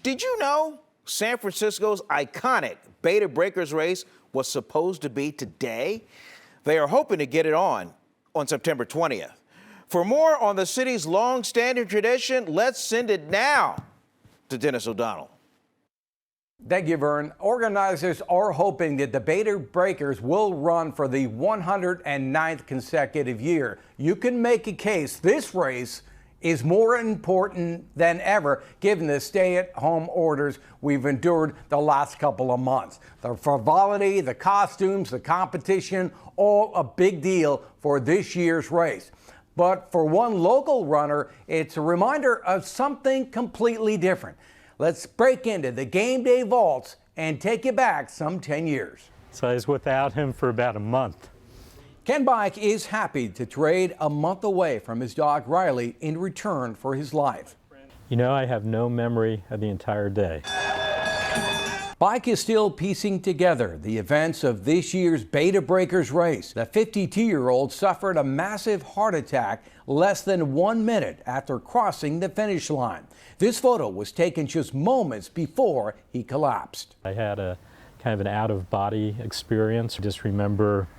Did you know San Francisco's iconic Beta Breakers race was supposed to be today? They are hoping to get it on September 20th. For more on the city's long-standing tradition, let's send it now to Dennis O'Donnell. Thank you, Vern. Organizers are hoping that the Beta Breakers will run for the 109th consecutive year. You can make a case this race is more important than ever given the stay-at-home orders we've endured the last couple of months. The frivolity, the costumes, the competition, all a big deal for this year's race. But for one local runner, it's a reminder of something completely different. Let's break into the game day vaults and take you back some 10 years. So I was without him for about a month. Ken Bike is happy to trade a month away from his dog Riley in return for his life. You know, I have no memory of the entire day. Bike is still piecing together the events of this year's Beta Breakers race. The 52-year-old suffered a massive heart attack less than 1 minute after crossing the finish line. This photo was taken just moments before he collapsed. I had a kind of an out-of-body experience. I just remember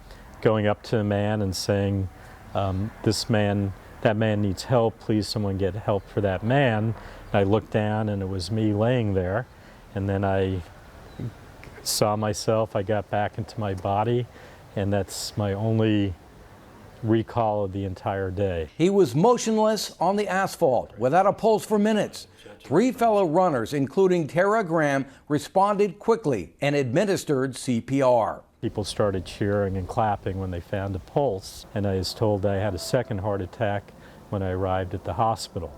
going up to a man and saying, that man needs help, please someone get help for that man. And I looked down and it was me laying there, and then I saw myself, I got back into my body, and that's my only recall of the entire day. He was motionless on the asphalt without a pulse for minutes. 3 fellow runners, including Tara Graham, responded quickly and administered CPR. People started cheering and clapping when they found a pulse, and I was told I had a second heart attack when I arrived at the hospital,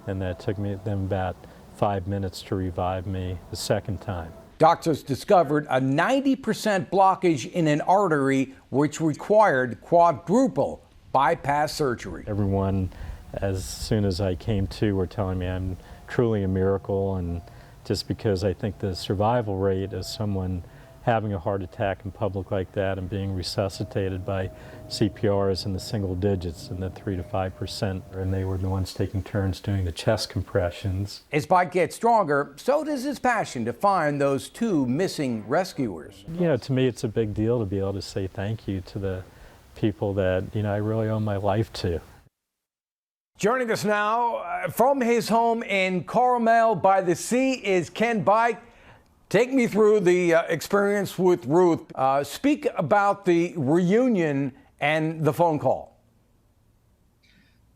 and that took them about 5 minutes to revive me the second time. Doctors discovered a 90% blockage in an artery which required quadruple bypass surgery. Everyone, as soon as I came to, were telling me I'm truly a miracle, and just because I think the survival rate of someone having a heart attack in public like that and being resuscitated by CPR is in the single digits, in the 3 to 5%, and they were the ones taking turns doing the chest compressions. As Bike gets stronger, so does his passion to find those 2 missing rescuers. You know, to me it's a big deal to be able to say thank you to the people that, you know, I really owe my life to. Joining us now from his home in Carmel by the Sea is Ken Bike. Take me through the experience with Ruth. Speak about the reunion and the phone call.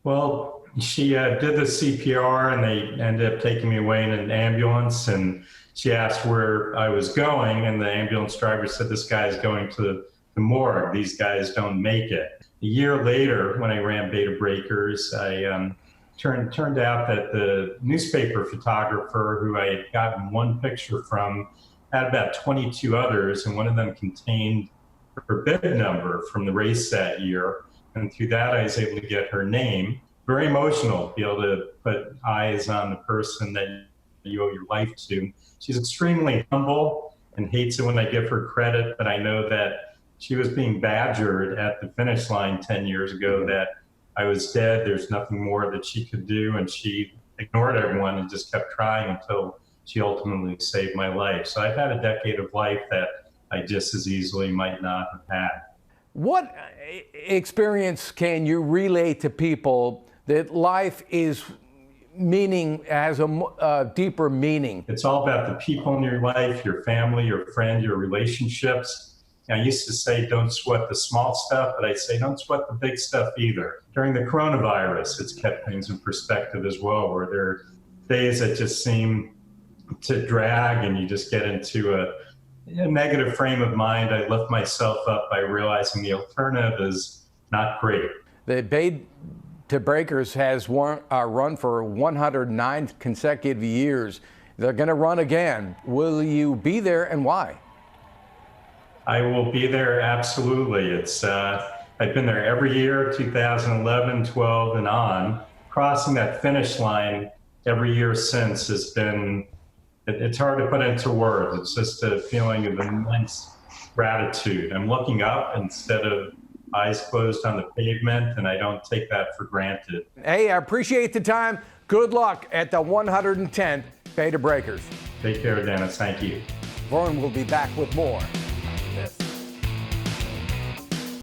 Well, she did the CPR, and they ended up taking me away in an ambulance, and she asked where I was going, and the ambulance driver said, "This guy is going to the morgue. These guys don't make it." A year later, when I ran Beta Breakers, I turned out that the newspaper photographer who I had gotten one picture from had about 22 others, and one of them contained her bid number from the race that year. And through that, I was able to get her name. Very emotional to be able to put eyes on the person that you owe your life to. She's extremely humble and hates it when I give her credit, but I know that she was being badgered at the finish line 10 years ago that I was dead, there's nothing more that she could do, and she ignored everyone and just kept trying until she ultimately saved my life. So I've had a decade of life that I just as easily might not have had. What experience can you relay to people that life is has a deeper meaning? It's all about the people in your life, your family, your friend, your relationships. I used to say, don't sweat the small stuff, but I say, don't sweat the big stuff either. During the coronavirus, it's kept things in perspective as well, where there are days that just seem to drag and you just get into a negative frame of mind. I lift myself up by realizing the alternative is not great. The Beta Breakers has run for 109 consecutive years. They're going to run again. Will you be there, and why? I will be there, absolutely. It's I've been there every year, 2011, 12, and on. Crossing that finish line every year since has been, it's hard to put into words. It's just a feeling of immense gratitude. I'm looking up instead of eyes closed on the pavement, and I don't take that for granted. Hey, I appreciate the time. Good luck at the 110th Beta Breakers. Take care, Dennis. Thank you. Vern will be back with more